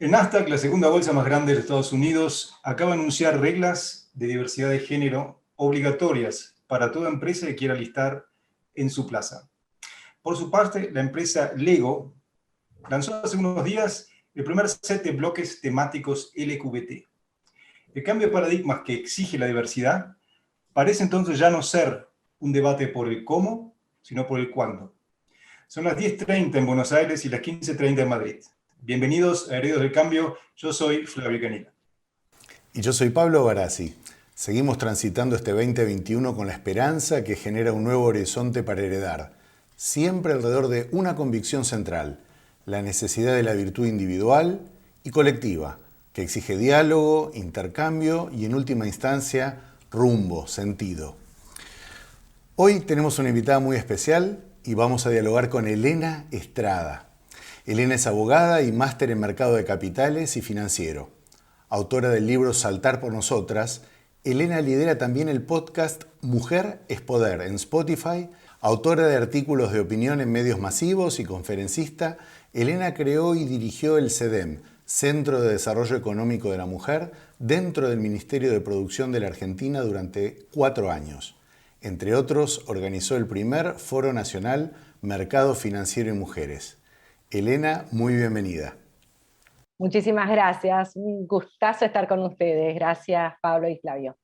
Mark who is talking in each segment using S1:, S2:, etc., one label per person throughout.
S1: El Nasdaq, la segunda bolsa más grande de Estados Unidos, acaba de anunciar reglas de diversidad de género obligatorias para toda empresa que quiera listar en su plaza. Por su parte, la empresa Lego lanzó hace unos días el primer set de bloques temáticos LQBT. El cambio de paradigmas que exige la diversidad parece entonces ya no ser un debate por el cómo, sino por el cuándo. Son las 10:30 en Buenos Aires y las 15:30 en Madrid. Bienvenidos a Herederos del Cambio, yo soy Flavio Canila.
S2: Y yo soy Pablo Barassi. Seguimos transitando este 2021 con la esperanza que genera un nuevo horizonte para heredar, siempre alrededor de una convicción central, la necesidad de la virtud individual y colectiva, que exige diálogo, intercambio y en última instancia, rumbo, sentido. Hoy tenemos una invitada muy especial y vamos a dialogar con Elena Estrada. Elena es abogada y máster en mercado de capitales y financiero. Autora del libro Saltar por Nosotras, Elena lidera también el podcast Mujer es Poder en Spotify. Autora de artículos de opinión en medios masivos y conferencista, Elena creó y dirigió el CEDEM, Centro de Desarrollo Económico de la Mujer, dentro del Ministerio de Producción de la Argentina durante 4 años. Entre otros, organizó el primer Foro Nacional Mercado Financiero y Mujeres. Elena, muy bienvenida.
S3: Muchísimas gracias, un gustazo estar con ustedes. Gracias, Pablo y Flavio.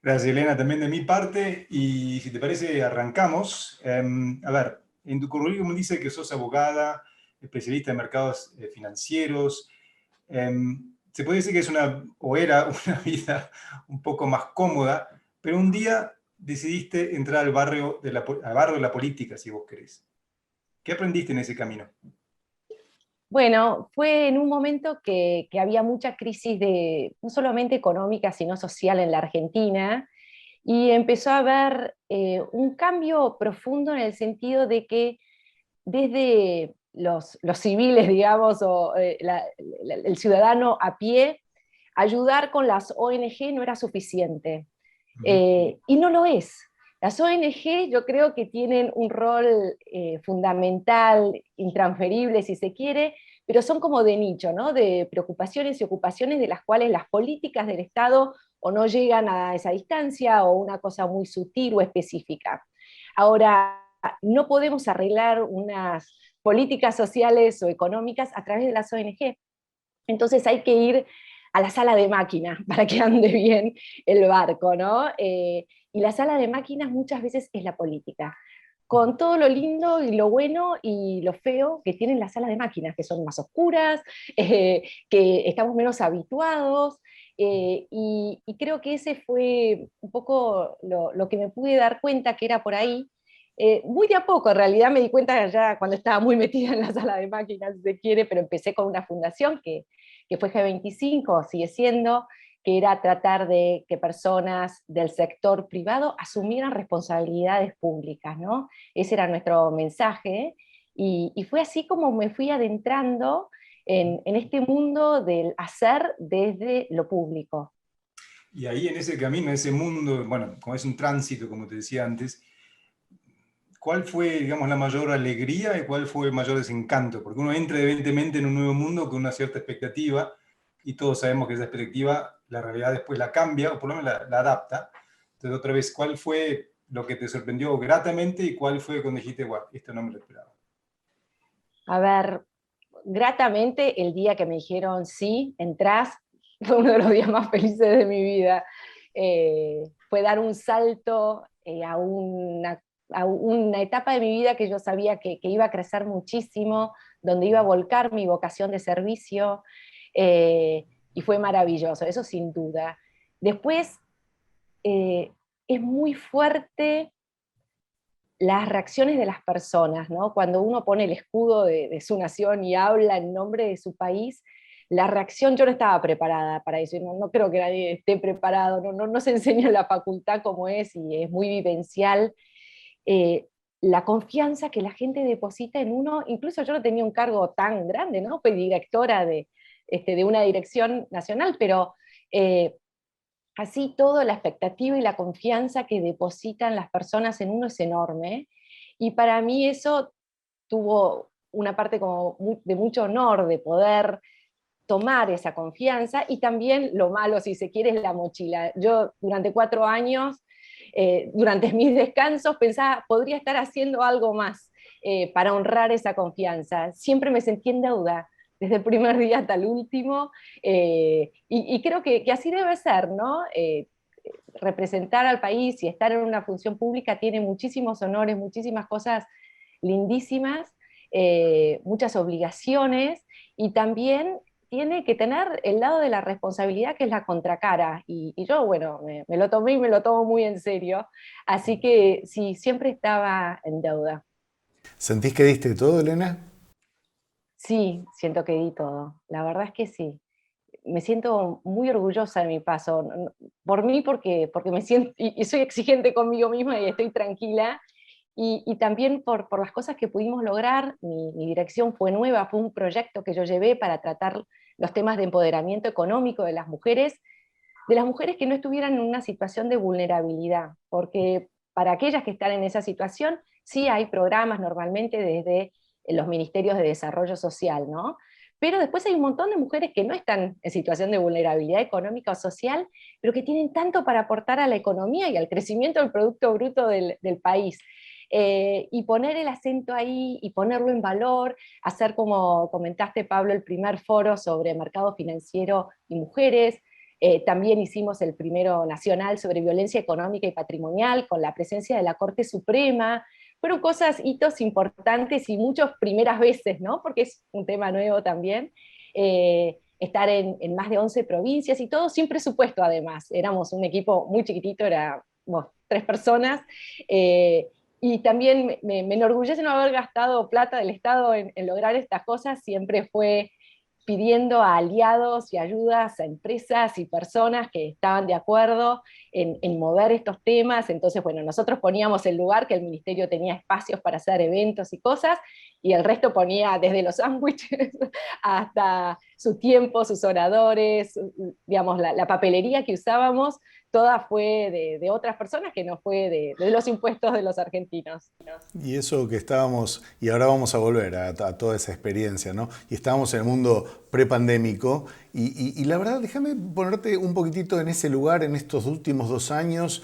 S1: Gracias, Elena, también de mi parte. Y si te parece, arrancamos. A ver, en tu currículum dice que sos abogada, especialista en mercados financieros. Se puede decir que es era una vida un poco más cómoda, pero un día decidiste entrar al barrio de la política, si vos querés. ¿Qué aprendiste en ese camino?
S3: Bueno, fue en un momento que había mucha crisis no solamente económica, sino social en la Argentina, y empezó a haber un cambio profundo en el sentido de que desde los civiles, digamos, o el ciudadano a pie, ayudar con las ONG no era suficiente. Y no lo es. Las ONG yo creo que tienen un rol fundamental, intransferible si se quiere, pero son como de nicho, ¿no? De preocupaciones y ocupaciones de las cuales las políticas del Estado o no llegan a esa distancia o una cosa muy sutil o específica. Ahora, no podemos arreglar unas políticas sociales o económicas a través de las ONG. Entonces hay que ir a la sala de máquinas para que ande bien el barco, ¿no? Y la sala de máquinas muchas veces es la política, con todo lo lindo y lo bueno y lo feo que tienen las salas de máquinas, que son más oscuras, que estamos menos habituados, y creo que ese fue un poco lo que me pude dar cuenta que era por ahí. Muy de a poco, en realidad me di cuenta ya cuando estaba muy metida en la sala de máquinas, si se quiere, pero empecé con una fundación que fue G25, sigue siendo, que era tratar de que personas del sector privado asumieran responsabilidades públicas, ¿no? Ese era nuestro mensaje, y fue así como me fui adentrando en este mundo del hacer desde lo público.
S1: Y ahí en ese camino, en ese mundo, bueno, como es un tránsito, como te decía antes, ¿cuál fue, digamos, la mayor alegría y cuál fue el mayor desencanto? Porque uno entra evidentemente en un nuevo mundo con una cierta expectativa y todos sabemos que esa expectativa, la realidad después la cambia o por lo menos la adapta. Entonces, otra vez, ¿cuál fue lo que te sorprendió gratamente y cuál fue cuando dijiste, wow, esto no me lo esperaba?
S3: A ver, gratamente el día que me dijeron sí, entrás, fue uno de los días más felices de mi vida. Fue dar un salto a una etapa de mi vida que yo sabía que iba a crecer muchísimo, donde iba a volcar mi vocación de servicio, y fue maravilloso, eso sin duda. Después, es muy fuerte las reacciones de las personas, ¿no? Cuando uno pone el escudo de su nación y habla en nombre de su país, la reacción, yo no estaba preparada para eso, no creo que nadie esté preparado, no se enseña en la facultad como es, y es muy vivencial. La confianza que la gente deposita en uno, incluso yo no tenía un cargo tan grande, ¿no? Fui directora de una dirección nacional, pero así todo, la expectativa y la confianza que depositan las personas en uno es enorme, y para mí eso tuvo una parte como de mucho honor, de poder tomar esa confianza, y también lo malo, si se quiere, es la mochila. Yo durante 4 años, durante mis descansos, pensaba, podría estar haciendo algo más para honrar esa confianza. Siempre me sentí en deuda, desde el primer día hasta el último, y creo que así debe ser, ¿no? Representar al país y estar en una función pública tiene muchísimos honores, muchísimas cosas lindísimas, muchas obligaciones, y también tiene que tener el lado de la responsabilidad, que es la contracara, y yo, bueno, me lo tomé y me lo tomo muy en serio, así que sí, siempre estaba en deuda.
S2: ¿Sentís que diste todo, Elena?
S3: Sí, siento que di todo, la verdad es que sí. Me siento muy orgullosa de mi paso, por mí, porque me siento, y soy exigente conmigo misma y estoy tranquila, y también por las cosas que pudimos lograr. Mi dirección fue nueva, fue un proyecto que yo llevé para tratar los temas de empoderamiento económico de las mujeres que no estuvieran en una situación de vulnerabilidad, porque para aquellas que están en esa situación, sí hay programas normalmente desde los ministerios de desarrollo social, ¿no? Pero después hay un montón de mujeres que no están en situación de vulnerabilidad económica o social, pero que tienen tanto para aportar a la economía y al crecimiento del Producto Bruto del país. Y poner el acento ahí y ponerlo en valor, hacer, como comentaste, Pablo, el primer foro sobre mercado financiero y mujeres. También hicimos el primero nacional sobre violencia económica y patrimonial, con la presencia de la Corte Suprema. Fueron cosas, hitos importantes y muchas primeras veces, ¿no? Porque es un tema nuevo también. Estar en más de 11 provincias, y todo sin presupuesto, además. Éramos un equipo muy chiquitito, éramos 3 personas. Y también me enorgullece no haber gastado plata del Estado en lograr estas cosas. Siempre fue pidiendo a aliados y ayudas a empresas y personas que estaban de acuerdo en mover estos temas. Entonces, bueno, nosotros poníamos el lugar, que el ministerio tenía espacios para hacer eventos y cosas, y el resto ponía desde los sándwiches hasta su tiempo, sus oradores, digamos, la papelería que usábamos, toda fue de otras personas, que no fue de los impuestos de los argentinos.
S2: Y eso que estábamos, y ahora vamos a volver a toda esa experiencia, ¿no? Y estábamos en el mundo prepandémico, y la verdad, déjame ponerte un poquitito en ese lugar, en estos últimos 2 años,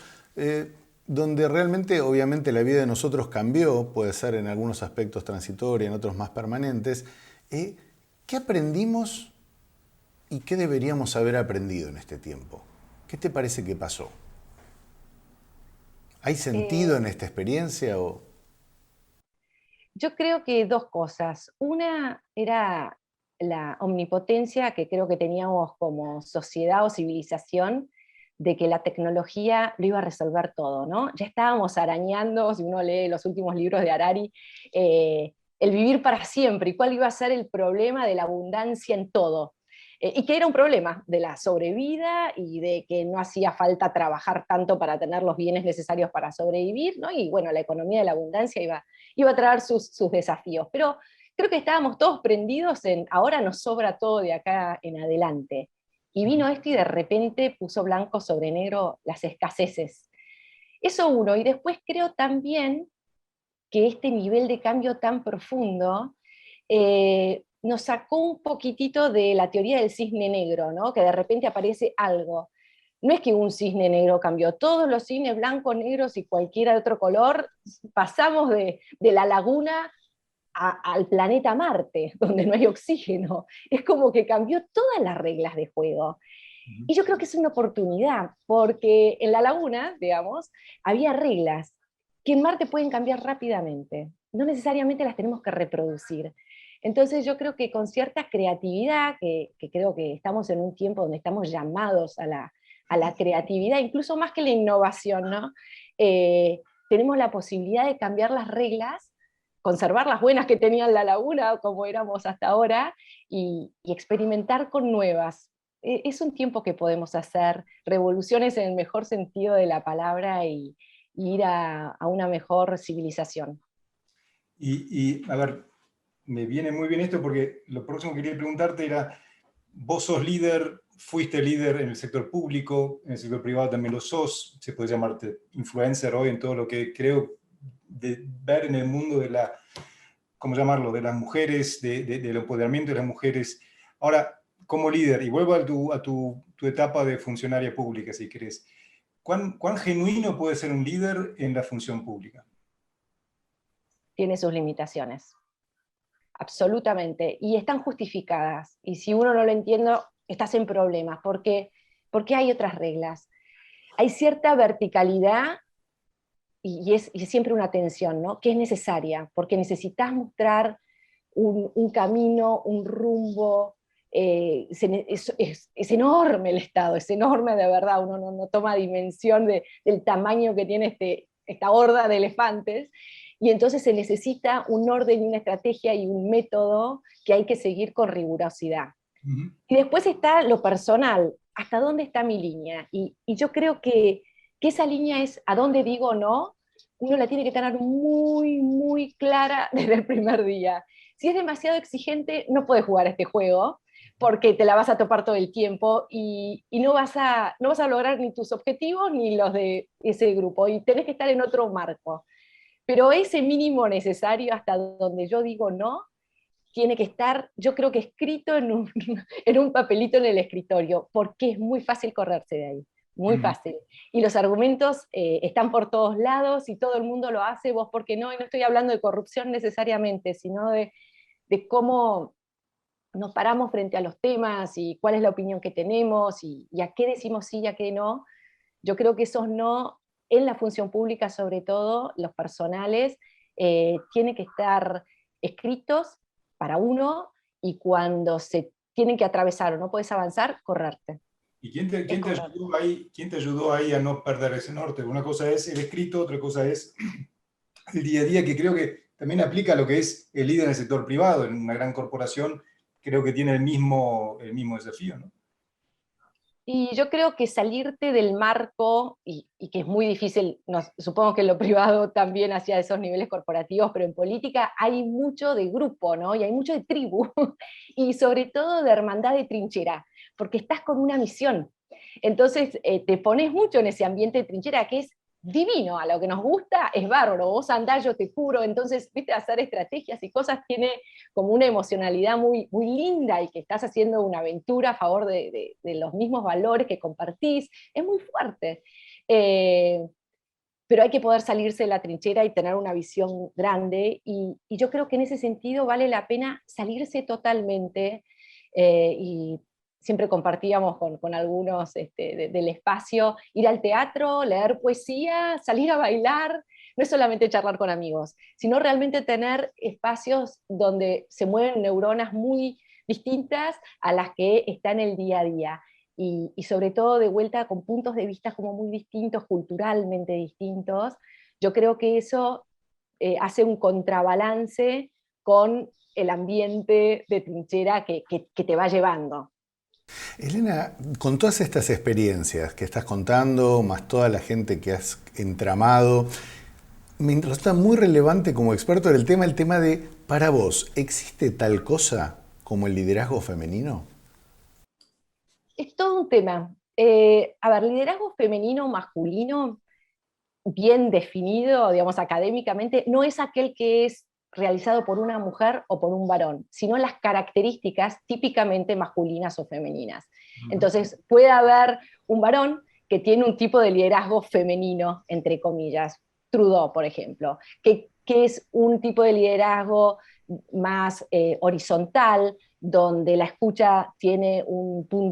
S2: donde realmente, obviamente, la vida de nosotros cambió, puede ser en algunos aspectos transitoria, en otros más permanentes. ¿Qué aprendimos y qué deberíamos haber aprendido en este tiempo? ¿Qué te parece que pasó? ¿Hay sentido en esta experiencia o...?
S3: Yo creo que 2 cosas. Una era la omnipotencia que creo que teníamos como sociedad o civilización, de que la tecnología lo iba a resolver todo, ¿no? Ya estábamos arañando, si uno lee los últimos libros de Harari, el vivir para siempre, y cuál iba a ser el problema de la abundancia en todo. Y que era un problema de la sobrevida, y de que no hacía falta trabajar tanto para tener los bienes necesarios para sobrevivir, ¿no? Y bueno, la economía de la abundancia iba a traer sus desafíos. Pero creo que estábamos todos prendidos en ahora nos sobra todo de acá en adelante. Y vino esto y de repente puso blanco sobre negro las escaseces. Eso uno. Y después creo también que este nivel de cambio tan profundo nos sacó un poquitito de la teoría del cisne negro, ¿no? Que de repente aparece algo. No es que un cisne negro cambió, todos los cisnes blancos, negros y cualquiera de otro color, pasamos de la laguna al planeta Marte, donde no hay oxígeno. Es como que cambió todas las reglas de juego. Y yo creo que es una oportunidad, porque en la laguna, digamos, había reglas que en Marte pueden cambiar rápidamente. No necesariamente las tenemos que reproducir. Entonces yo creo que con cierta creatividad, que creo que estamos en un tiempo donde estamos llamados a la creatividad, incluso más que la innovación, ¿no? Tenemos la posibilidad de cambiar las reglas, conservar las buenas que tenía la laguna, como éramos hasta ahora, y experimentar con nuevas. Es un tiempo que podemos hacer revoluciones en el mejor sentido de la palabra, y ir a una mejor civilización.
S1: A ver, me viene muy bien esto porque lo próximo que quería preguntarte era, vos sos líder, fuiste líder en el sector público, en el sector privado también lo sos, se puede llamarte influencer hoy en todo lo que creo de ver en el mundo de la, ¿cómo llamarlo?, de las mujeres, del empoderamiento de las mujeres. Ahora, como líder, y vuelvo a tu etapa de funcionaria pública, si querés, ¿cuán genuino puede ser un líder en la función pública?
S3: Tiene sus limitaciones, absolutamente, y están justificadas. Y si uno no lo entiende, estás en problemas, porque hay otras reglas. Hay cierta verticalidad y es siempre una tensión, ¿no? Que es necesaria, porque necesitas mostrar un camino, un rumbo. Es enorme el Estado, es enorme de verdad, uno no toma dimensión del tamaño que tiene esta horda de elefantes, y entonces se necesita un orden y una estrategia y un método que hay que seguir con rigurosidad.
S1: Ujú.
S3: Y después está lo personal, hasta dónde está mi línea, y yo creo que esa línea es a dónde digo no, uno la tiene que tener muy, muy clara desde el primer día. Si es demasiado exigente, no puedes jugar este juego, porque te la vas a topar todo el tiempo y no vas a lograr ni tus objetivos ni los de ese grupo, y tenés que estar en otro marco. Pero ese mínimo necesario hasta donde yo digo no, tiene que estar, yo creo que escrito en un papelito en el escritorio, porque es muy fácil correrse de ahí, muy
S1: Ujú.
S3: fácil. Y los argumentos están por todos lados y todo el mundo lo hace, vos por qué no, y no estoy hablando de corrupción necesariamente, sino de cómo nos paramos frente a los temas y cuál es la opinión que tenemos y a qué decimos sí y a qué no. Yo creo que esos no, en la función pública sobre todo, los personales, tienen que estar escritos para uno, y cuando se tienen que atravesar o no puedes avanzar, correrte.
S1: ¿Y quién te,
S3: Es
S1: quién te
S3: correrte.
S1: ayudó ahí, quién te ayudó ahí a no perder ese norte? Una cosa es el escrito, otra cosa es el día a día, que creo que también aplica a lo que es el líder en el sector privado. En una gran corporación creo que tiene el mismo desafío, ¿no?
S3: Y yo creo que salirte del marco, y que es muy difícil, no, supongo que en lo privado también hacia esos niveles corporativos, pero en política hay mucho de grupo, ¿no? Y hay mucho de tribu, y sobre todo de hermandad de trinchera, porque estás con una misión. Entonces te pones mucho en ese ambiente de trinchera que es divino, a lo que nos gusta es bárbaro, vos andás, yo te curo, entonces, viste, hacer estrategias y cosas tiene como una emocionalidad muy, muy linda, y que estás haciendo una aventura a favor de los mismos valores que compartís, es muy fuerte. Eh, pero hay que poder salirse de la trinchera y tener una visión grande, y yo creo que en ese sentido vale la pena salirse totalmente, y siempre compartíamos con algunos del espacio, ir al teatro, leer poesía, salir a bailar, no es solamente charlar con amigos, sino realmente tener espacios donde se mueven neuronas muy distintas a las que están en el día a día. Y sobre todo de vuelta con puntos de vista como muy distintos, culturalmente distintos. Yo creo que eso hace un contrabalance con el ambiente de trinchera que te va llevando.
S2: Elena, con todas estas experiencias que estás contando, más toda la gente que has entramado, me resulta muy relevante como experto del tema el tema de, para vos, ¿existe tal cosa como el liderazgo femenino?
S3: Es todo un tema. A ver, liderazgo femenino, masculino, bien definido, digamos, académicamente, no es aquel que es realizado por una mujer o por un varón, sino las características típicamente masculinas o femeninas.
S1: Ujú.
S3: Entonces, puede haber un varón que tiene un tipo de liderazgo femenino, entre comillas, Trudeau, por ejemplo, que es un tipo de liderazgo más horizontal, donde la escucha tiene un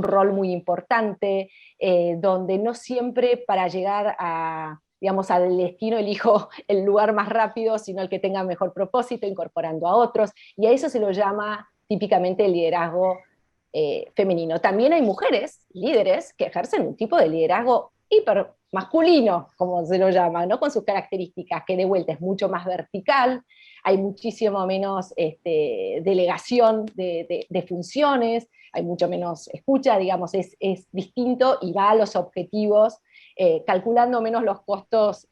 S3: rol muy importante, donde no siempre para llegar a, digamos, al destino elijo el lugar más rápido, sino el que tenga mejor propósito, incorporando a otros, y a eso se lo llama típicamente el liderazgo femenino. También hay mujeres líderes que ejercen un tipo de liderazgo hiper masculino, como se lo llama, ¿no? Con sus características, que de vuelta es mucho más vertical, hay muchísimo menos delegación de funciones, hay mucho menos escucha, digamos, es distinto y va a los objetivos, calculando menos los costos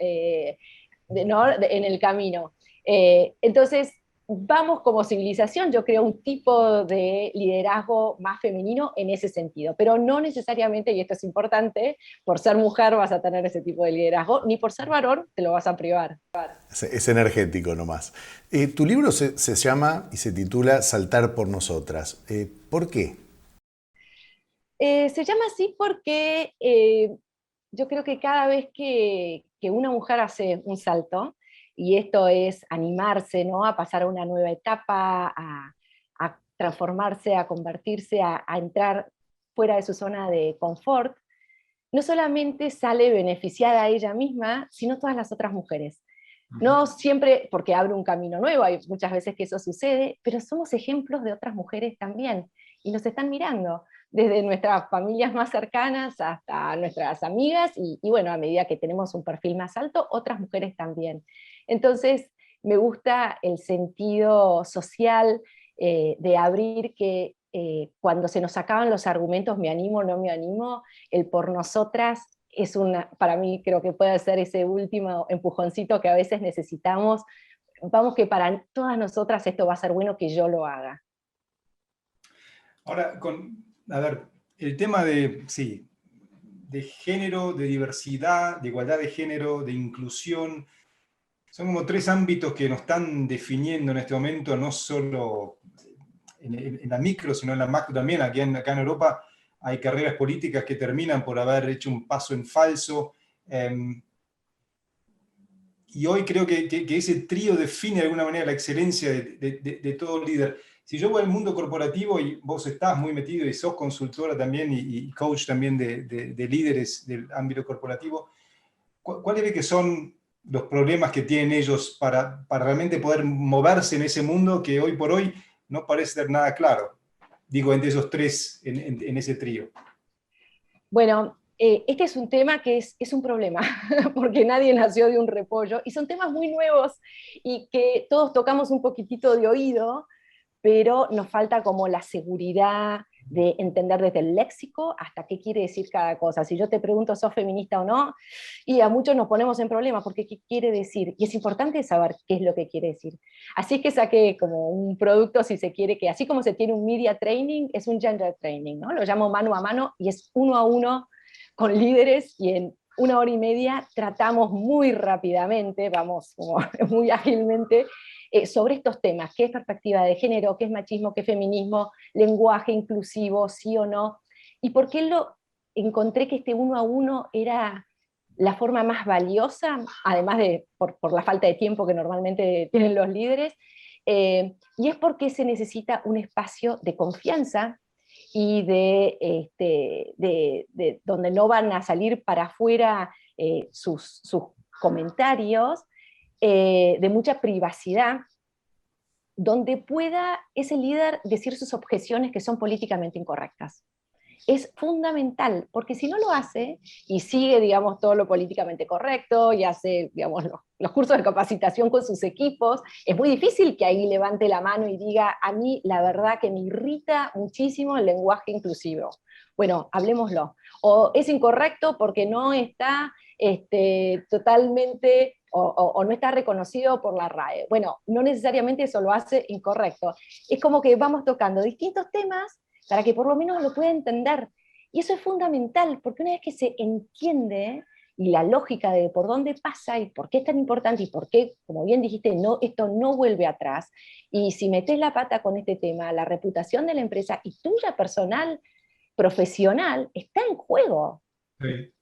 S3: ¿no? en el camino. Entonces, vamos como civilización, yo creo, un tipo de liderazgo más femenino en ese sentido, pero no necesariamente, y esto es importante, por ser mujer vas a tener ese tipo de liderazgo, ni por ser varón te lo vas a privar.
S2: Es energético nomás. Tu libro se llama y se titula Saltar por nosotras. ¿Por qué?
S3: Se llama así porque yo creo que cada vez que una mujer hace un salto, y esto es animarse, ¿no? A pasar a una nueva etapa, a transformarse, a convertirse, a entrar fuera de su zona de confort, no solamente sale beneficiada a ella misma, sino todas las otras mujeres. No siempre porque abre un camino nuevo, hay muchas veces que eso sucede, pero somos ejemplos de otras mujeres también, y nos están mirando, desde nuestras familias más cercanas hasta nuestras amigas, y bueno, a medida que tenemos un perfil más alto, otras mujeres también. Entonces, me gusta el sentido social de abrir que cuando se nos acaban los argumentos, me animo, no me animo, el por nosotras es una, para mí creo que puede ser ese último empujoncito que a veces necesitamos. Vamos que para todas nosotras esto va a ser bueno que yo lo haga.
S1: Ahora, a ver, el tema de, sí, de género, de diversidad, de igualdad de género, de inclusión, son como tres ámbitos que nos están definiendo en este momento, no solo en la micro, sino en la macro también. Acá en Europa hay carreras políticas que terminan por haber hecho un paso en falso. Y hoy creo que ese trío define de alguna manera la excelencia de todo líder. Si yo voy al mundo corporativo y vos estás muy metido y sos consultora también y coach también de líderes del ámbito corporativo, ¿cuáles ves que son los problemas que tienen ellos para realmente poder moverse en ese mundo que hoy por hoy no parece ser nada claro? Digo, entre esos tres, en ese trío.
S3: Bueno, este es un tema que es un problema, porque nadie nació de un repollo, y son temas muy nuevos y que todos tocamos un poquitito de oído, pero nos falta como la seguridad de entender desde el léxico hasta qué quiere decir cada cosa. Si yo te pregunto, ¿sos feminista o no? Y a muchos nos ponemos en problemas porque ¿qué quiere decir? Y es importante saber qué es lo que quiere decir. Así es que saqué como un producto, si se quiere, que así como se tiene un media training, es un gender training, ¿no? Lo llamo mano a mano y es uno a uno con líderes, y en 1 hora y media tratamos muy rápidamente, vamos como muy ágilmente, sobre estos temas: qué es perspectiva de género, qué es machismo, qué es feminismo, lenguaje inclusivo, sí o no, y por qué encontré que este uno a uno era la forma más valiosa, además de por la falta de tiempo que normalmente tienen los líderes, y es porque se necesita un espacio de confianza y de donde no van a salir para afuera sus comentarios, de mucha privacidad, donde pueda ese líder decir sus objeciones que son políticamente incorrectas. Es fundamental, porque si no lo hace y sigue, digamos, todo lo políticamente correcto y hace, digamos, los cursos de capacitación con sus equipos, es muy difícil que ahí levante la mano y diga: a mí la verdad que me irrita muchísimo el lenguaje inclusivo. Bueno, hablemoslo. O es incorrecto porque no está totalmente o no está reconocido por la RAE. Bueno, no necesariamente eso lo hace incorrecto. Es como que vamos tocando distintos temas para que por lo menos lo pueda entender. Y eso es fundamental, porque una vez que se entiende, y la lógica de por dónde pasa y por qué es tan importante y por qué, como bien dijiste, no, esto no vuelve atrás, y si metes la pata con este tema, la reputación de la empresa y tuya personal, profesional, está en juego.
S1: Sí.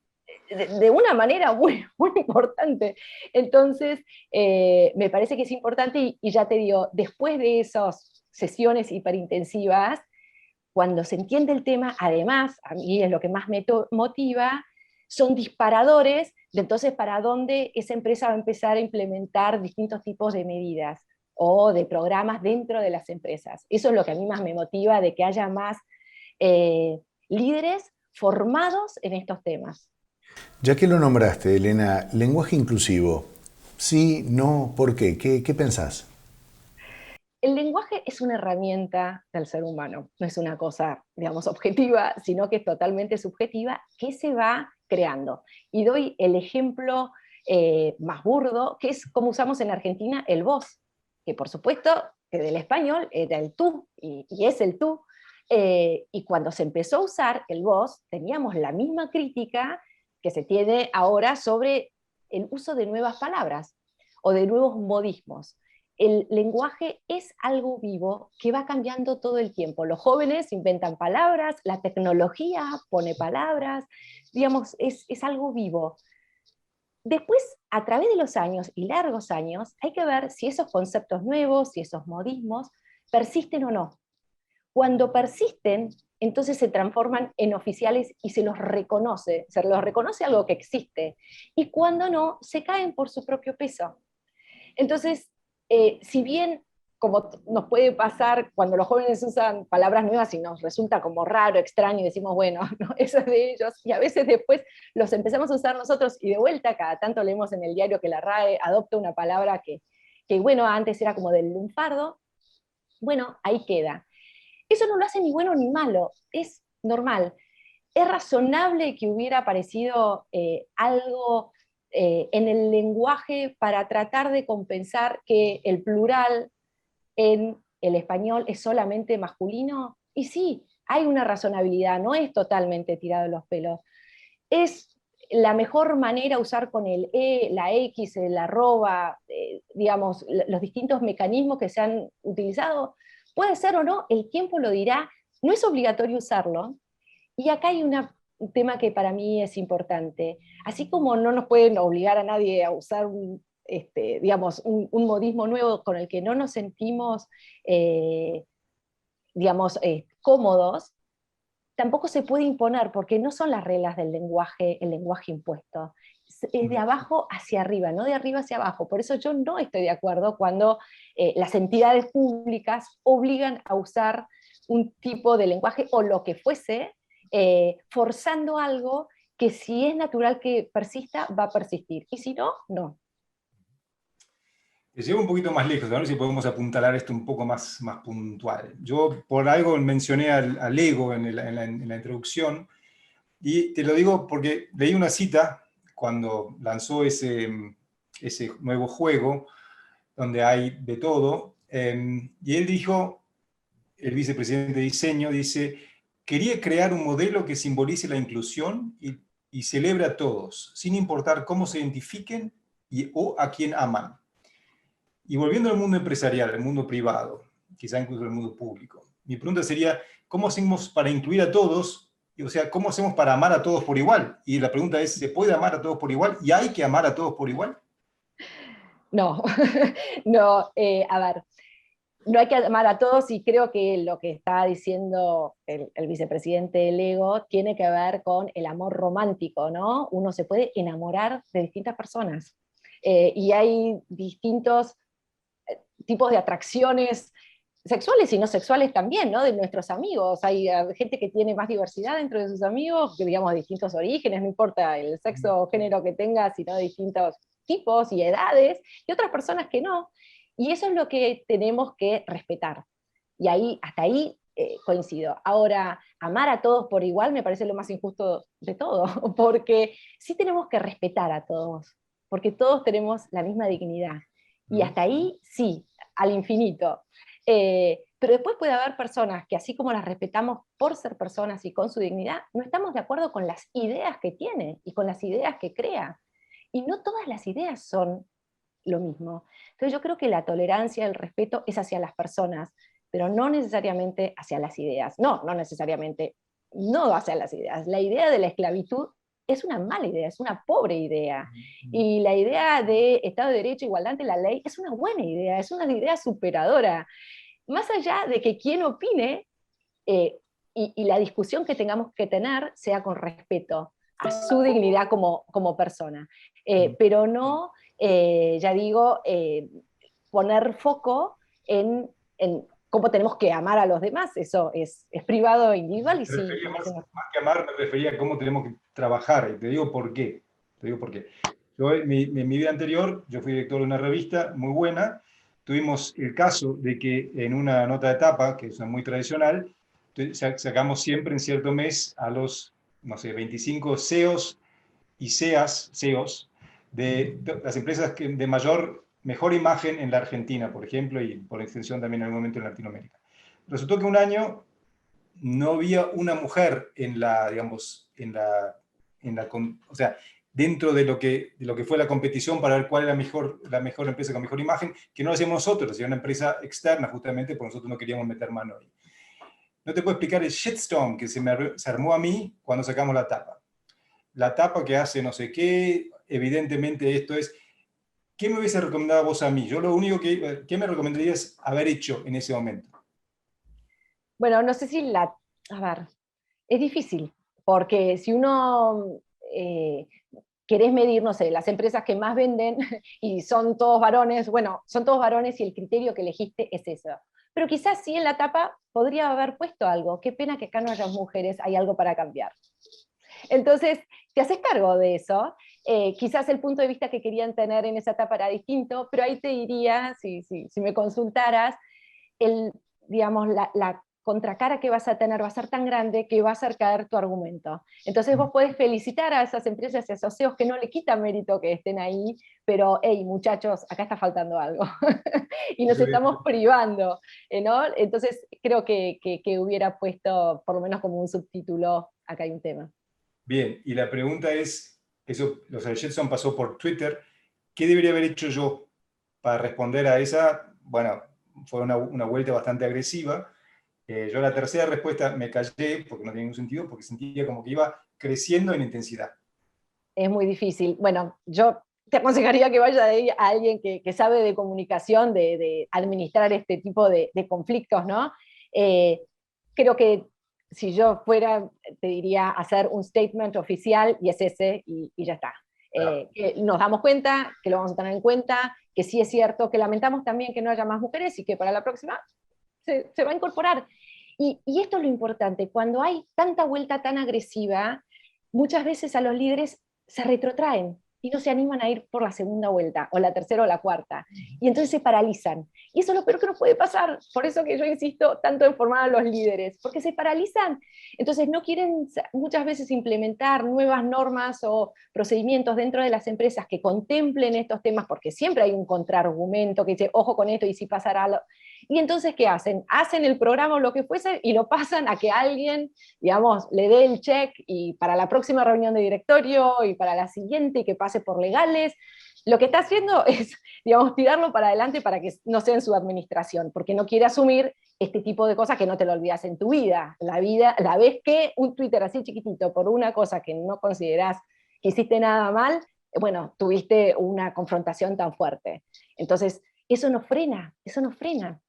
S3: De una manera muy, muy importante. Entonces, me parece que es importante, y ya te digo, después de esas sesiones hiperintensivas, cuando se entiende el tema, además, a mí es lo que más me motiva, son disparadores de entonces para dónde esa empresa va a empezar a implementar distintos tipos de medidas o de programas dentro de las empresas. Eso es lo que a mí más me motiva, de que haya más líderes formados en estos temas.
S2: Ya que lo nombraste, Elena, lenguaje inclusivo. Sí, no, ¿por qué? ¿Qué pensás?
S3: El lenguaje es una herramienta del ser humano, no es una cosa, digamos, objetiva, sino que es totalmente subjetiva, que se va creando. Y doy el ejemplo más burdo, que es como usamos en Argentina el vos, que por supuesto que del español era el tú, y es el tú. Y cuando se empezó a usar el vos, teníamos la misma crítica que se tiene ahora sobre el uso de nuevas palabras o de nuevos modismos. El lenguaje es algo vivo que va cambiando todo el tiempo. Los jóvenes inventan palabras, la tecnología pone palabras, digamos, es algo vivo. Después, a través de los años y largos años, hay que ver si esos conceptos nuevos, si esos modismos persisten o no. Cuando persisten, entonces se transforman en oficiales y se los reconoce algo que existe. Y cuando no, se caen por su propio peso. Entonces, si bien, como nos puede pasar cuando los jóvenes usan palabras nuevas y nos resulta como raro, extraño, y decimos, bueno, no, eso es de ellos, y a veces después los empezamos a usar nosotros, y de vuelta, cada tanto leemos en el diario que la RAE adopta una palabra que bueno, antes era como del lunfardo, bueno, ahí queda. Eso no lo hace ni bueno ni malo, es normal. Es razonable que hubiera aparecido algo en el lenguaje para tratar de compensar que el plural en el español es solamente masculino. Y sí, hay una razonabilidad, no es totalmente tirado de los pelos. Es la mejor manera usar con el la X, el arroba, digamos, los distintos mecanismos que se han utilizado. Puede ser o no, el tiempo lo dirá, no es obligatorio usarlo. Y acá hay un tema que para mí es importante. Así como no nos pueden obligar a nadie a usar digamos, un modismo nuevo con el que no nos sentimos, digamos, cómodos, tampoco se puede imponer, porque no son las reglas del lenguaje, el lenguaje impuesto. Es de abajo hacia arriba, no de arriba hacia abajo. Por eso yo no estoy de acuerdo cuando las entidades públicas obligan a usar un tipo de lenguaje o lo que fuese, forzando algo que si es natural que persista, va a persistir. Y si no, no.
S1: Te llevo un poquito más lejos, a ver si podemos apuntalar esto un poco más puntual. Yo por algo mencioné al ego en la introducción, y te lo digo porque leí una cita cuando lanzó ese nuevo juego, donde hay de todo, y él dijo, el vicepresidente de diseño, dice, quería crear un modelo que simbolice la inclusión y celebre a todos, sin importar cómo se identifiquen o a quién aman. Y volviendo al mundo empresarial, al mundo privado, quizá incluso al mundo público, mi pregunta sería, ¿cómo hacemos para incluir a todos? O sea, ¿cómo hacemos para amar a todos por igual? Y la pregunta es, ¿se puede amar a todos por igual? ¿Y hay que amar a todos por igual?
S3: No, no, a ver, no hay que amar a todos, y creo que lo que está diciendo el vicepresidente del Ego tiene que ver con el amor romántico, ¿no? Uno se puede enamorar de distintas personas, y hay distintos tipos de atracciones sexuales y no sexuales también, ¿no? De nuestros amigos. Hay gente que tiene más diversidad dentro de sus amigos, que digamos de distintos orígenes, no importa el sexo o género que tenga, sino de distintos tipos y edades, y otras personas que no. Y eso es lo que tenemos que respetar. Y ahí, hasta ahí coincido. Ahora, amar a todos por igual me parece lo más injusto de todo, porque sí tenemos que respetar a todos, porque todos tenemos la misma dignidad. Y hasta ahí sí, al infinito. Pero después puede haber personas que, así como las respetamos por ser personas y con su dignidad, no estamos de acuerdo con las ideas que tiene y con las ideas que crea. Y no todas las ideas son lo mismo. Entonces yo creo que la tolerancia, el respeto es hacia las personas, pero no necesariamente hacia las ideas. No, no necesariamente, no hacia las ideas. La idea de la esclavitud es una mala idea, es una pobre idea. Y la idea de Estado de Derecho, igualdad ante la ley, es una buena idea, es una idea superadora. Más allá de que quien opine y la discusión que tengamos que tener sea con respeto a su dignidad como persona. Pero no, ya digo, poner foco en cómo tenemos que amar a los demás. Eso es privado e individual, y
S1: Me
S3: sí,
S1: refería
S3: me parece
S1: más que amar, me refería a cómo tenemos que trabajar, y te digo por qué. Te digo por qué. Yo, en mi vida anterior, yo fui director de una revista muy buena. Tuvimos el caso de que en una nota de tapa, que es muy tradicional, sacamos siempre en cierto mes a los, no sé, 25 CEOs y CEOs de las empresas de mayor mejor imagen en la Argentina, por ejemplo, y por extensión también en algún momento en Latinoamérica. Resultó que un año no había una mujer en la, digamos, o sea, dentro de lo que fue la competición para ver cuál era la mejor empresa con mejor imagen, que no lo hacíamos nosotros, era una empresa externa justamente, porque nosotros no queríamos meter mano ahí. No te puedo explicar el shitstorm que se armó a mí cuando sacamos la tapa. La tapa que hace no sé qué, evidentemente esto es, ¿qué me hubiese recomendado vos a mí? Yo lo único ¿qué me recomendarías haber hecho en ese momento?
S3: Bueno, no sé si a ver, es difícil, porque si uno querés medir, no sé, las empresas que más venden y son todos varones, bueno, son todos varones y el criterio que elegiste es eso. Pero quizás sí en la tapa podría haber puesto algo. Qué pena que acá no haya mujeres, hay algo para cambiar. Entonces, te haces cargo de eso. Quizás el punto de vista que querían tener en esa etapa era distinto, pero ahí te diría, si me consultaras, el, digamos, la contracara que vas a tener va a ser tan grande que va a hacer caer tu argumento. Entonces vos podés felicitar a esas empresas y asociados que no le quitan mérito que estén ahí, pero, hey, muchachos, acá está faltando algo. Y nos estamos privando, ¿no? Entonces creo que hubiera puesto, por lo menos como un subtítulo, acá hay un tema.
S1: Bien, y la pregunta es, los Jetson pasó por Twitter, ¿qué debería haber hecho yo para responder a esa? Bueno, fue una vuelta bastante agresiva. Yo la tercera respuesta me callé porque no tenía ningún sentido, porque sentía como que iba creciendo en intensidad.
S3: Es muy difícil. Bueno, yo te aconsejaría que vaya ahí a alguien que sabe de comunicación, de administrar este tipo de conflictos, ¿no? Eh, Creo que si yo fuera, te diría hacer un statement oficial y es ese y ya está. Que nos damos cuenta, que lo vamos a tener en cuenta, que sí es cierto, que lamentamos también que no haya más mujeres y que para la próxima se va a incorporar. Y esto es lo importante, cuando hay tanta vuelta tan agresiva, muchas veces a los líderes se retrotraen y no se animan a ir por la segunda vuelta, o la tercera o la cuarta, y entonces se paralizan. Y eso es lo peor que nos puede pasar, por eso que yo insisto tanto en formar a los líderes, porque se paralizan, entonces no quieren muchas veces implementar nuevas normas o procedimientos dentro de las empresas que contemplen estos temas, porque siempre hay un contraargumento que dice, ojo con esto, y si pasará algo. Y entonces, ¿qué hacen? Hacen el programa o lo que fuese y lo pasan a que alguien, digamos, le dé el check y para la próxima reunión de directorio y para la siguiente y que pase por legales. Lo que está haciendo es, digamos, tirarlo para adelante para que no sea en su administración, porque no quiere asumir este tipo de cosas que no te lo olvidas en tu vida. La vez que un Twitter así chiquitito por una cosa que no considerás que hiciste nada mal, bueno, tuviste una confrontación tan fuerte. Entonces, eso nos frena, eso nos frena.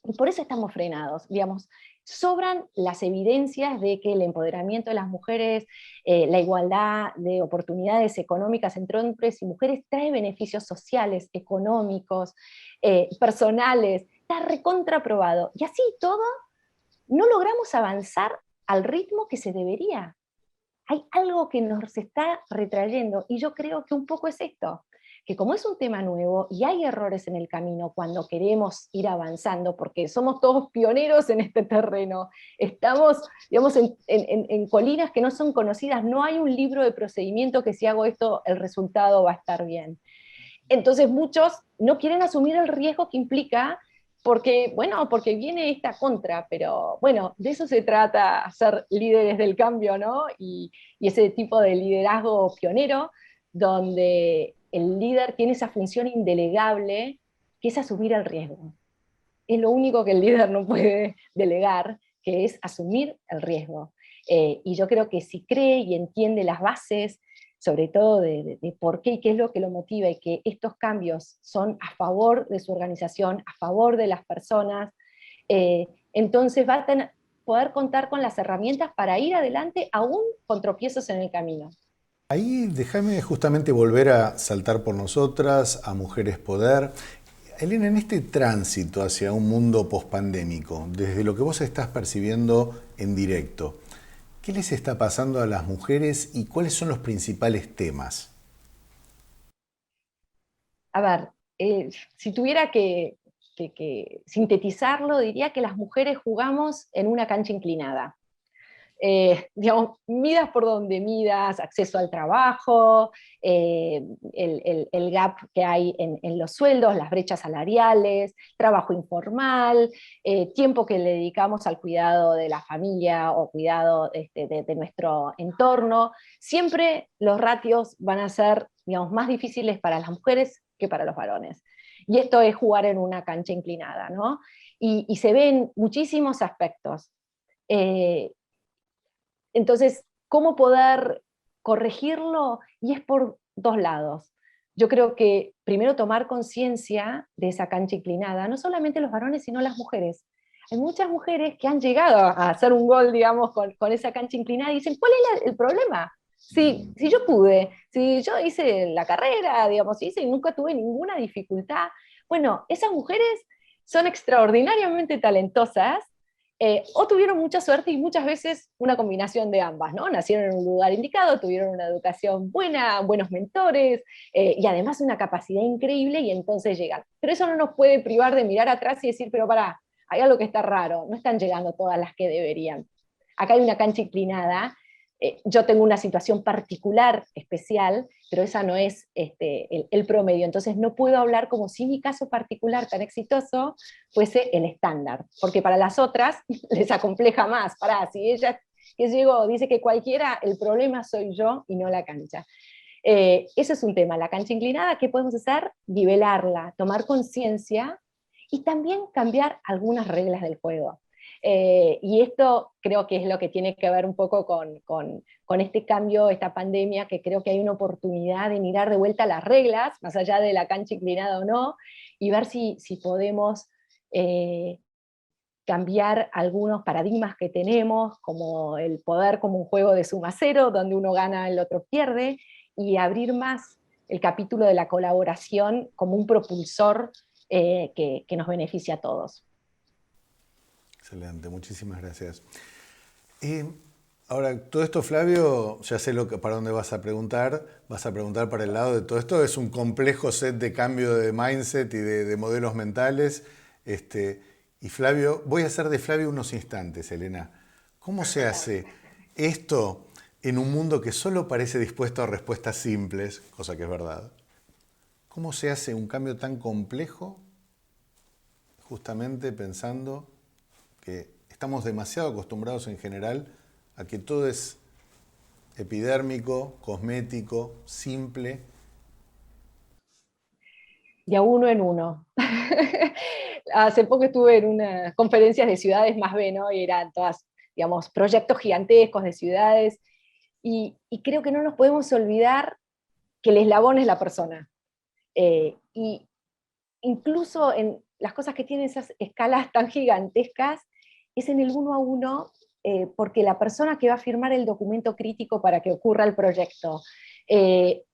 S3: Y por eso estamos frenados, digamos. Sobran las evidencias de que el empoderamiento de las mujeres, la igualdad de oportunidades económicas entre hombres y mujeres trae beneficios sociales, económicos, personales, está recontraprobado. Y así todo, no logramos avanzar al ritmo que se debería. Hay algo que nos está retrayendo y yo creo que un poco es esto, que como es un tema nuevo y hay errores en el camino cuando queremos ir avanzando, porque somos todos pioneros en este terreno, estamos, digamos, en colinas que no son conocidas, no hay un libro de procedimiento que si hago esto el resultado va a estar bien. Entonces muchos no quieren asumir el riesgo que implica porque, bueno, porque viene esta contra, pero bueno, de eso se trata, ser líderes del cambio, ¿no? Y ese tipo de liderazgo pionero, donde el líder tiene esa función indelegable, que es asumir el riesgo. Es lo único que el líder no puede delegar, que es asumir el riesgo. Y yo creo que si cree y entiende las bases, sobre todo de por qué y qué es lo que lo motiva, y que estos cambios son a favor de su organización, a favor de las personas, entonces va a poder contar con las herramientas para ir adelante aún con tropiezos en el camino.
S2: Ahí déjame justamente volver a saltar por nosotras, a Mujeres Poder. Elena, en este tránsito hacia un mundo pospandémico, desde lo que vos estás percibiendo en directo, ¿qué les está pasando a las mujeres y cuáles son los principales temas?
S3: A ver, si tuviera que sintetizarlo, diría que las mujeres jugamos en una cancha inclinada. digamos, midas por donde midas, acceso al trabajo, el gap que hay en los sueldos, las brechas salariales, trabajo informal, tiempo que le dedicamos al cuidado de la familia o cuidado de nuestro entorno. Siempre los ratios van a ser, digamos, más difíciles para las mujeres que para los varones. Y esto es jugar en una cancha inclinada, ¿no? Y se ven muchísimos aspectos. Entonces, ¿cómo poder corregirlo? Y es por dos lados. Yo creo que primero tomar conciencia de esa cancha inclinada, no solamente los varones, sino las mujeres. Hay muchas mujeres que han llegado a hacer un gol, digamos, con esa cancha inclinada y dicen, ¿cuál es el problema? Si yo pude, si yo hice la carrera, digamos, hice y nunca tuve ninguna dificultad. Bueno, esas mujeres son extraordinariamente talentosas, o tuvieron mucha suerte y muchas veces una combinación de ambas, ¿no? Nacieron en un lugar indicado, tuvieron una educación buena, buenos mentores, y además una capacidad increíble y entonces llegan. Pero eso no nos puede privar de mirar atrás y decir, pero pará, hay algo que está raro, no están llegando todas las que deberían. Acá hay una cancha inclinada, yo tengo una situación particular, especial, pero esa no es el promedio. Entonces no puedo hablar como si mi caso particular tan exitoso fuese el estándar, porque para las otras les acompleja más. Pará, si ella que llegó dice que cualquiera, el problema soy yo y no la cancha. Eso es un tema, la cancha inclinada. ¿Qué podemos hacer? Nivelarla, tomar conciencia y también cambiar algunas reglas del juego. Y esto creo que es lo que tiene que ver un poco con este cambio, esta pandemia, que creo que hay una oportunidad de mirar de vuelta las reglas, más allá de la cancha inclinada o no, y ver si podemos cambiar algunos paradigmas que tenemos, como el poder como un juego de suma cero, donde uno gana, el otro pierde, y abrir más el capítulo de la colaboración como un propulsor que nos beneficia a todos.
S2: Excelente, muchísimas gracias. Y ahora, todo esto, Flavio, ya sé para dónde vas a preguntar para el lado de todo esto, es un complejo set de cambio de mindset y de modelos mentales. Y Flavio, voy a hacer de Flavio unos instantes, Elena. ¿Cómo se hace esto en un mundo que solo parece dispuesto a respuestas simples, cosa que es verdad? ¿Cómo se hace un cambio tan complejo justamente pensando que estamos demasiado acostumbrados en general a que todo es epidérmico, cosmético, simple?
S3: De a uno en uno. Hace poco estuve en unas conferencias de ciudades más B, ¿no? Y eran todas, digamos, proyectos gigantescos de ciudades. Y creo que no nos podemos olvidar que el eslabón es la persona. Y incluso en las cosas que tienen esas escalas tan gigantescas, es en el uno a uno, porque la persona que va a firmar el documento crítico para que ocurra el proyecto,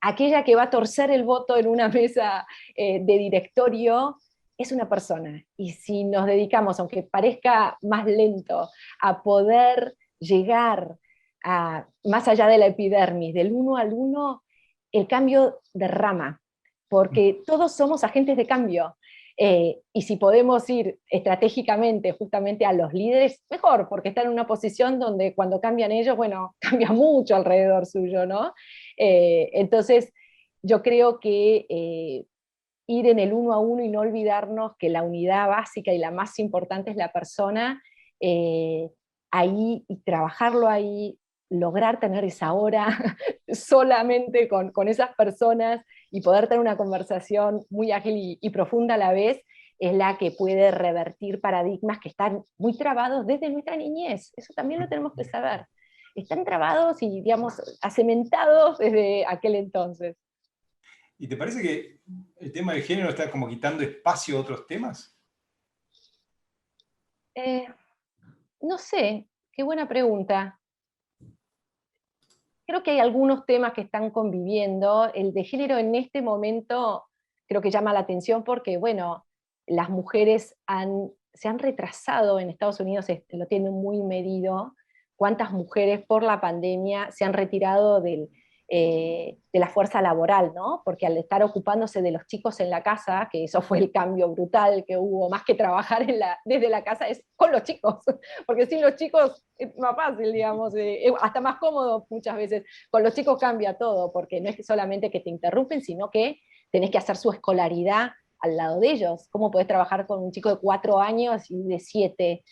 S3: aquella que va a torcer el voto en una mesa de directorio, es una persona. Y si nos dedicamos, aunque parezca más lento, a poder llegar a, más allá de la epidermis, del uno al uno, el cambio derrama, porque todos somos agentes de cambio. Y si podemos ir estratégicamente justamente a los líderes, mejor, porque están en una posición donde cuando cambian ellos, bueno, cambia mucho alrededor suyo, ¿no? Entonces, yo creo que ir en el uno a uno y no olvidarnos que la unidad básica y la más importante es la persona, ahí y trabajarlo ahí, lograr tener esa hora solamente con esas personas y poder tener una conversación muy ágil y profunda a la vez, es la que puede revertir paradigmas que están muy trabados desde nuestra niñez. Eso también lo tenemos que saber. Están trabados y, digamos, acementados desde aquel entonces.
S1: ¿Y te parece que el tema del género está como quitando espacio a otros temas?
S3: Eh, no sé, qué buena pregunta. Creo que hay algunos temas que están conviviendo. El de género en este momento creo que llama la atención porque, bueno, las mujeres se han retrasado en Estados Unidos, lo tienen muy medido, cuántas mujeres por la pandemia se han retirado de la fuerza laboral, ¿no? Porque al estar ocupándose de los chicos en la casa, que eso fue el cambio brutal que hubo, más que trabajar desde la casa, es con los chicos, porque sin los chicos es más fácil, digamos, hasta más cómodo muchas veces. Con los chicos cambia todo, porque no es solamente que te interrumpen, sino que tenés que hacer su escolaridad al lado de ellos. ¿Cómo podés trabajar con un chico de 4 años y de 7?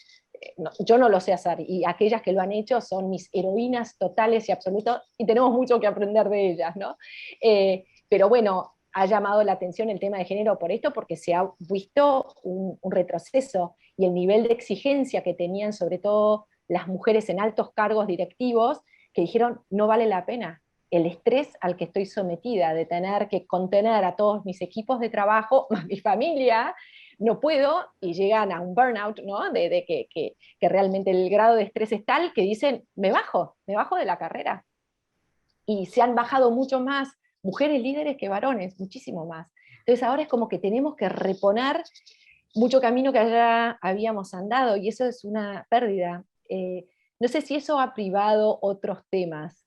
S3: No, yo no lo sé hacer, y aquellas que lo han hecho son mis heroínas totales y absolutas, y tenemos mucho que aprender de ellas, ¿no? Pero bueno, ha llamado la atención el tema de género por esto, porque se ha visto un retroceso, y el nivel de exigencia que tenían sobre todo las mujeres en altos cargos directivos, que dijeron, no vale la pena el estrés al que estoy sometida, de tener que contener a todos mis equipos de trabajo, más mi familia, no puedo, y llegan a un burnout, ¿no? Que realmente el grado de estrés es tal que dicen, me bajo de la carrera. Y se han bajado mucho más mujeres líderes que varones, muchísimo más. Entonces ahora es como que tenemos que reponer mucho camino que allá habíamos andado, y eso es una pérdida. No sé si eso ha privado otros temas.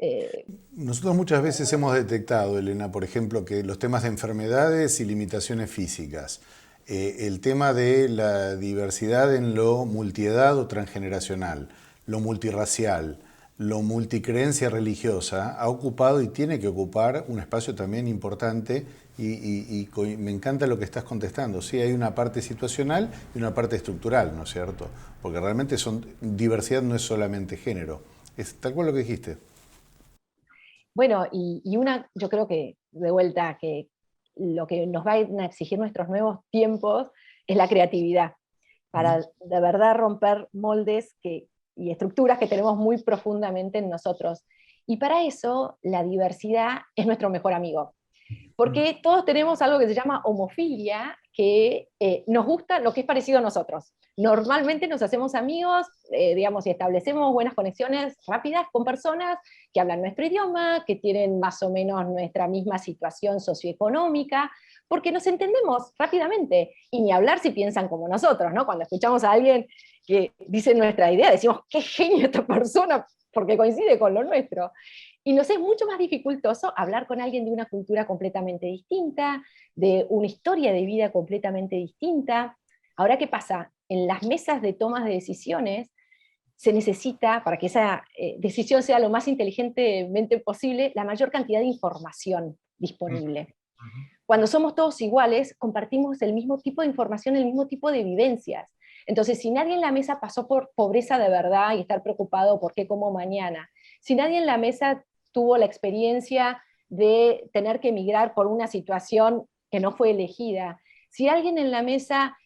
S3: Eh,
S2: Nosotros muchas veces hemos detectado, Elena, por ejemplo, que los temas de enfermedades y limitaciones físicas, el tema de la diversidad en lo multiedad o transgeneracional, lo multirracial, lo multicreencia religiosa, ha ocupado y tiene que ocupar un espacio también importante, y me encanta lo que estás contestando. Sí, hay una parte situacional y una parte estructural, ¿no es cierto? Porque realmente diversidad no es solamente género, es tal cual lo que dijiste.
S3: bueno, yo creo que, de vuelta, que lo que nos van a exigir nuestros nuevos tiempos es la creatividad, para de verdad romper moldes y estructuras que tenemos muy profundamente en nosotros. Y para eso la diversidad es nuestro mejor amigo, porque todos tenemos algo que se llama homofilia, que nos gusta lo que es parecido a nosotros. Normalmente nos hacemos amigos, digamos, y establecemos buenas conexiones rápidas con personas que hablan nuestro idioma, que tienen más o menos nuestra misma situación socioeconómica, porque nos entendemos rápidamente, y ni hablar si piensan como nosotros, ¿no? Cuando escuchamos a alguien que dice nuestra idea, decimos, qué genio esta persona, porque coincide con lo nuestro. Y nos es mucho más dificultoso hablar con alguien de una cultura completamente distinta, de una historia de vida completamente distinta. Ahora, ¿qué pasa? En las mesas de tomas de decisiones se necesita, para que esa decisión sea lo más inteligentemente posible, la mayor cantidad de información disponible. Cuando somos todos iguales, compartimos el mismo tipo de información, el mismo tipo de vivencias. Entonces, si nadie en la mesa pasó por pobreza de verdad y estar preocupado por qué como mañana, si nadie en la mesa tuvo la experiencia de tener que emigrar por una situación que no fue elegida, si alguien en la mesa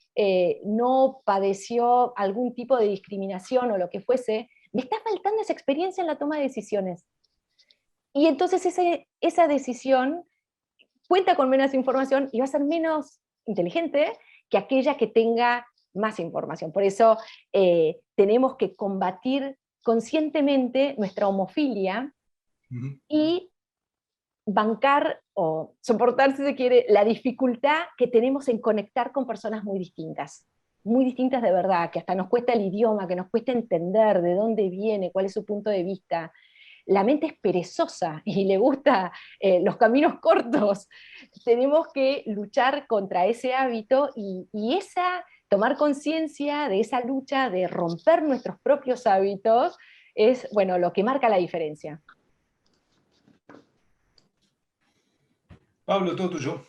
S3: no padeció algún tipo de discriminación o lo que fuese, me está faltando esa experiencia en la toma de decisiones. Y entonces esa decisión cuenta con menos información y va a ser menos inteligente que aquella que tenga más información. Por eso tenemos que combatir conscientemente nuestra homofilia y bancar o soportar, si se quiere, la dificultad que tenemos en conectar con personas muy distintas de verdad, que hasta nos cuesta el idioma, que nos cuesta entender de dónde viene, cuál es su punto de vista. La mente es perezosa y le gusta los caminos cortos. Tenemos que luchar contra ese hábito, y tomar conciencia de esa lucha de romper nuestros propios hábitos es, bueno, lo que marca la diferencia.
S1: Pablo, todo tuyo.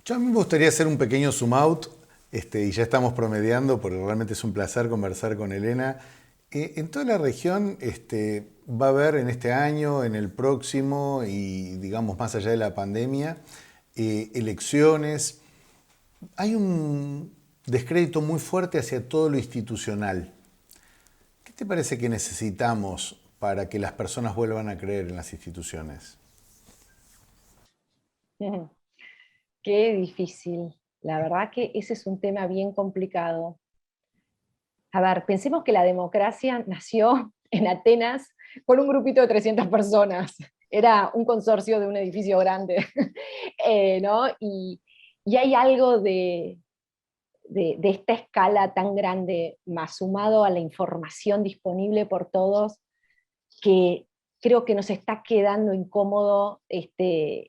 S2: Yo a mí me gustaría hacer un pequeño zoom out, y ya estamos promediando, porque realmente es un placer conversar con Elena. En toda la región va a haber en este año, en el próximo y digamos más allá de la pandemia, elecciones. Hay un descrédito muy fuerte hacia todo lo institucional. ¿Qué te parece que necesitamos para que las personas vuelvan a creer en las instituciones?
S3: Qué difícil. La verdad que ese es un tema bien complicado. A ver, pensemos que la democracia nació en Atenas con un grupito de 300 personas. Era un consorcio de un edificio grande, ¿no? Y hay algo de esta escala tan grande, más sumado a la información disponible por todos, que creo que nos está quedando incómodo este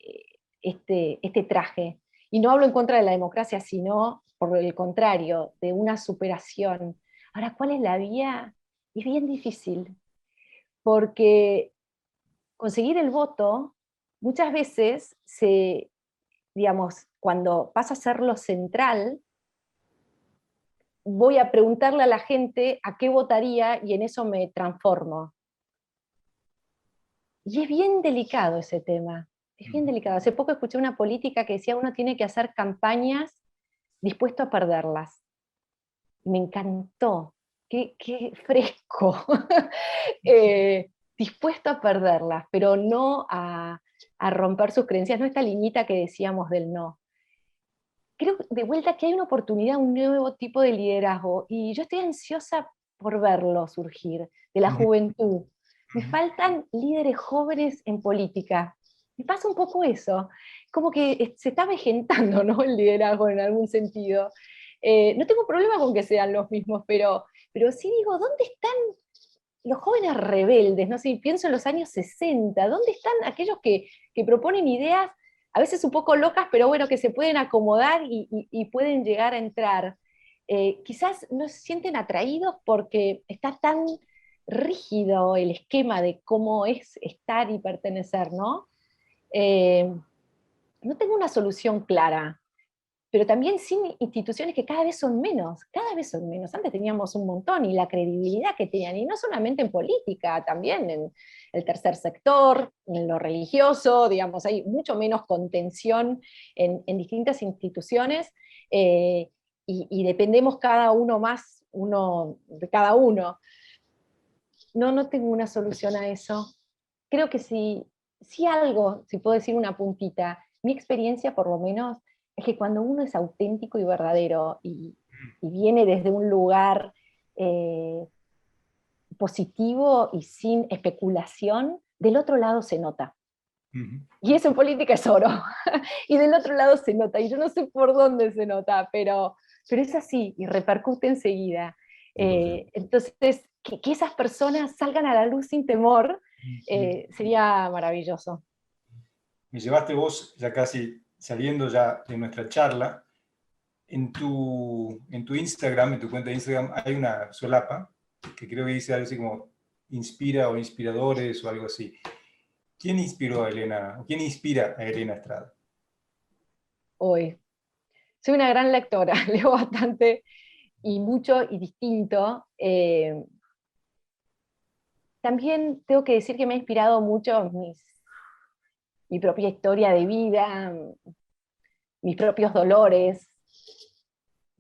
S3: traje. Y no hablo en contra de la democracia, sino por el contrario, de una superación. Ahora, ¿cuál es la vía? Es bien difícil, porque conseguir el voto muchas veces digamos, cuando pasa a ser lo central, voy a preguntarle a la gente a qué votaría y en eso me transformo. Y es bien delicado ese tema, es bien delicado. Hace poco escuché una política que decía uno tiene que hacer campañas dispuesto a perderlas. Me encantó, qué fresco. Dispuesto a perderlas, pero no a romper sus creencias, no esta liñita que decíamos del no. Creo de vuelta que hay una oportunidad, un nuevo tipo de liderazgo, y yo estoy ansiosa por verlo surgir, de la juventud. Me faltan líderes jóvenes en política. Me pasa un poco eso, como que se está avejentando, ¿no?, el liderazgo en algún sentido. No tengo problema con que sean los mismos, pero sí digo, ¿dónde están los jóvenes rebeldes? No sé, pienso en los años 60, ¿dónde están aquellos que proponen ideas a veces un poco locas, pero bueno, que se pueden acomodar y pueden llegar a entrar? Quizás no se sienten atraídos porque está tan rígido el esquema de cómo es estar y pertenecer, ¿no? Eh, no tengo una solución clara, pero también sin instituciones que cada vez son menos, cada vez son menos. Antes teníamos un montón y la credibilidad que tenían, y no solamente en política, también en el tercer sector, en lo religioso, digamos, hay mucho menos contención en distintas instituciones, y dependemos cada uno más, uno de cada uno. No tengo una solución a eso. Creo que si algo, si puedo decir una puntita, mi experiencia por lo menos es que cuando uno es auténtico y verdadero y viene desde un lugar eh, positivo y sin especulación, del otro lado se nota. Y eso en política es oro. Y del otro lado se nota. Y yo no sé por dónde se nota, pero es así y repercute enseguida. Entonces, que esas personas salgan a la luz sin temor sería maravilloso.
S1: Me llevaste vos, ya casi saliendo ya de nuestra charla, en tu Instagram, en tu cuenta de Instagram, hay una solapa que creo que dice algo así como inspira o inspiradores o algo así. ¿Quién inspiró a Elena, o quién inspira a Elena Estrada?
S3: Hoy. Soy una gran lectora, leo bastante y mucho y distinto. También tengo que decir que me ha inspirado mucho mi propia historia de vida, mis propios dolores.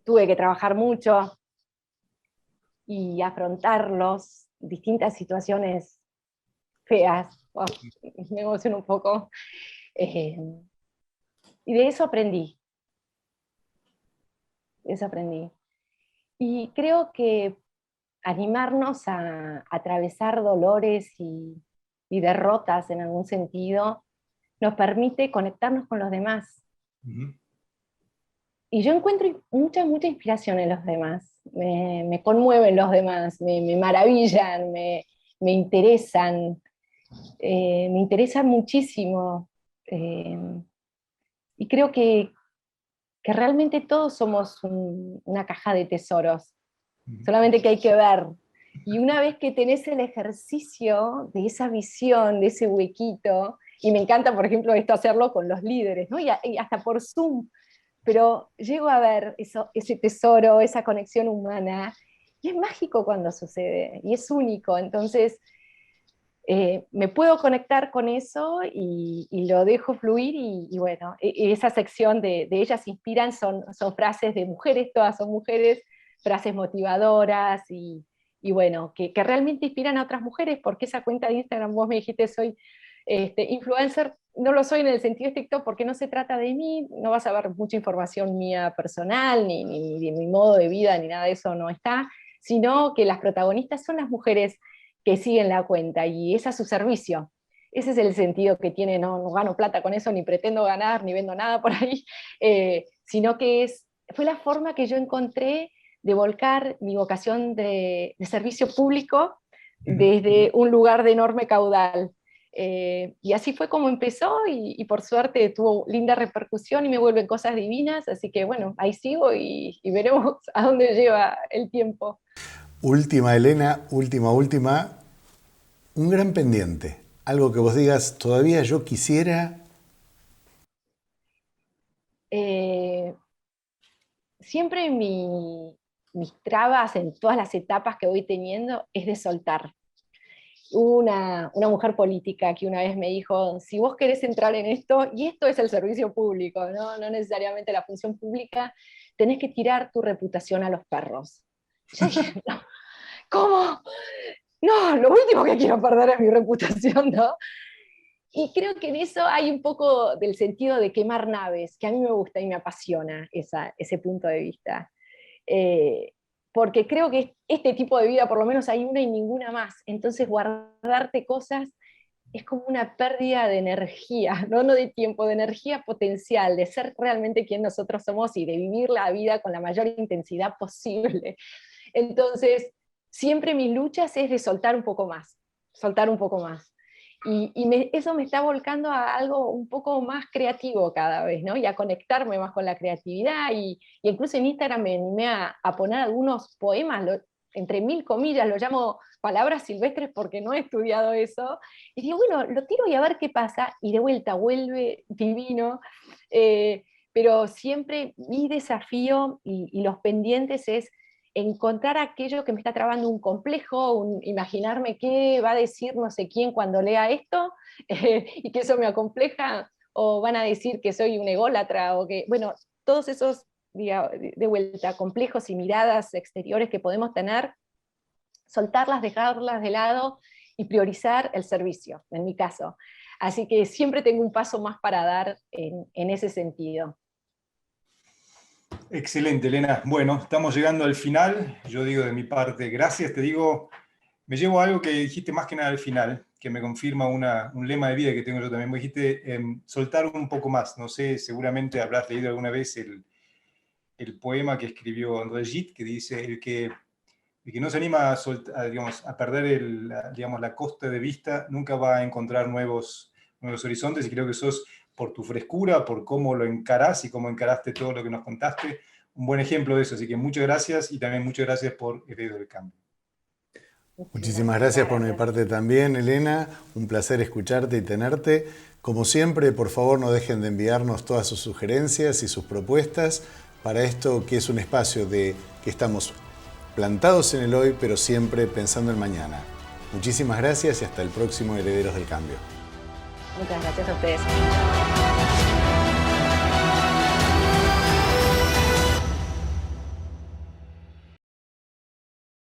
S3: Tuve que trabajar mucho y afrontarlos, distintas situaciones feas. Oh, me emociono un poco. Eh, y de eso aprendí, de eso aprendí. Y creo que animarnos a atravesar dolores y derrotas en algún sentido nos permite conectarnos con los demás. Y yo encuentro mucha inspiración en los demás. Me conmueven los demás, me maravillan, me interesan, me interesan muchísimo. Y creo que realmente todos somos una caja de tesoros, solamente que hay que ver. Y una vez que tenés el ejercicio de esa visión, de ese huequito, y me encanta, por ejemplo, esto hacerlo con los líderes, ¿no? Y hasta por Zoom, pero llego a ver ese tesoro, esa conexión humana, y es mágico cuando sucede, y es único. Entonces, me puedo conectar con eso y lo dejo fluir, y bueno, esa sección de ellas inspiran son frases de mujeres, todas son mujeres, frases motivadoras y bueno, que realmente inspiran a otras mujeres, porque esa cuenta de Instagram, vos me dijiste, soy influencer, no lo soy en el sentido estricto porque no se trata de mí, no vas a ver mucha información mía personal, ni de mi modo de vida, ni nada de eso no está, sino que las protagonistas son las mujeres que siguen la cuenta y es a su servicio. Ese es el sentido que tiene, no gano plata con eso, ni pretendo ganar, ni vendo nada por ahí, sino que fue la forma que yo encontré de volcar mi vocación de servicio público desde un lugar de enorme caudal. Y así fue como empezó y por suerte tuvo linda repercusión y me vuelven cosas divinas, así que bueno, ahí sigo y veremos a dónde lleva el tiempo.
S2: Última, Elena, última. Un gran pendiente. Algo que vos digas, todavía yo quisiera.
S3: Eh, Siempre mis trabas en todas las etapas que voy teniendo es de soltar. Hubo una mujer política que una vez me dijo, si vos querés entrar en esto, y esto es el servicio público, no necesariamente la función pública, tenés que tirar tu reputación a los perros. Yo dije, no, ¿cómo? No, lo último que quiero perder es mi reputación, ¿no? Y creo que en eso hay un poco del sentido de quemar naves, que a mí me gusta y me apasiona ese punto de vista. Eh, Porque creo que este tipo de vida, por lo menos hay una y ninguna más. Entonces guardarte cosas es como una pérdida de energía, no de tiempo, de energía potencial, de ser realmente quien nosotros somos y de vivir la vida con la mayor intensidad posible. Entonces, siempre mis luchas es de soltar un poco más, soltar un poco más. Eso me está volcando a algo un poco más creativo cada vez, ¿no? Y a conectarme más con la creatividad. Y incluso en Instagram me animé a poner algunos poemas, entre mil comillas, lo llamo palabras silvestres porque no he estudiado eso. Y digo, bueno, lo tiro y a ver qué pasa. Y de vuelta vuelve divino. Pero siempre mi desafío y los pendientes es encontrar aquello que me está trabando un complejo, imaginarme qué va a decir no sé quién cuando lea esto, y que eso me acompleja, o van a decir que soy un ególatra, o que, bueno, todos esos, de vuelta, complejos y miradas exteriores que podemos tener, soltarlas, dejarlas de lado y priorizar el servicio, en mi caso. Así que siempre tengo un paso más para dar en ese sentido.
S1: Excelente, Elena. Bueno, estamos llegando al final. Yo digo de mi parte, gracias. Te digo, me llevo algo que dijiste más que nada al final, que me confirma un lema de vida que tengo yo también. Me dijiste soltar un poco más. No sé, seguramente habrás leído alguna vez el poema que escribió André Gide, que dice, el que no se anima digamos, a perder digamos, la costa de vista, nunca va a encontrar nuevos horizontes, y creo que sos, por tu frescura, por cómo lo encarás y cómo encaraste todo lo que nos contaste, un buen ejemplo de eso. Así que muchas gracias, y también muchas gracias por Herederos del Cambio.
S2: Muchísimas gracias por mi parte también, Elena. Un placer escucharte y tenerte. Como siempre, por favor, no dejen de enviarnos todas sus sugerencias y sus propuestas para esto que es un espacio de que estamos plantados en el hoy, pero siempre pensando en mañana. Muchísimas gracias y hasta el próximo Herederos del Cambio.
S3: Muchas gracias a ustedes.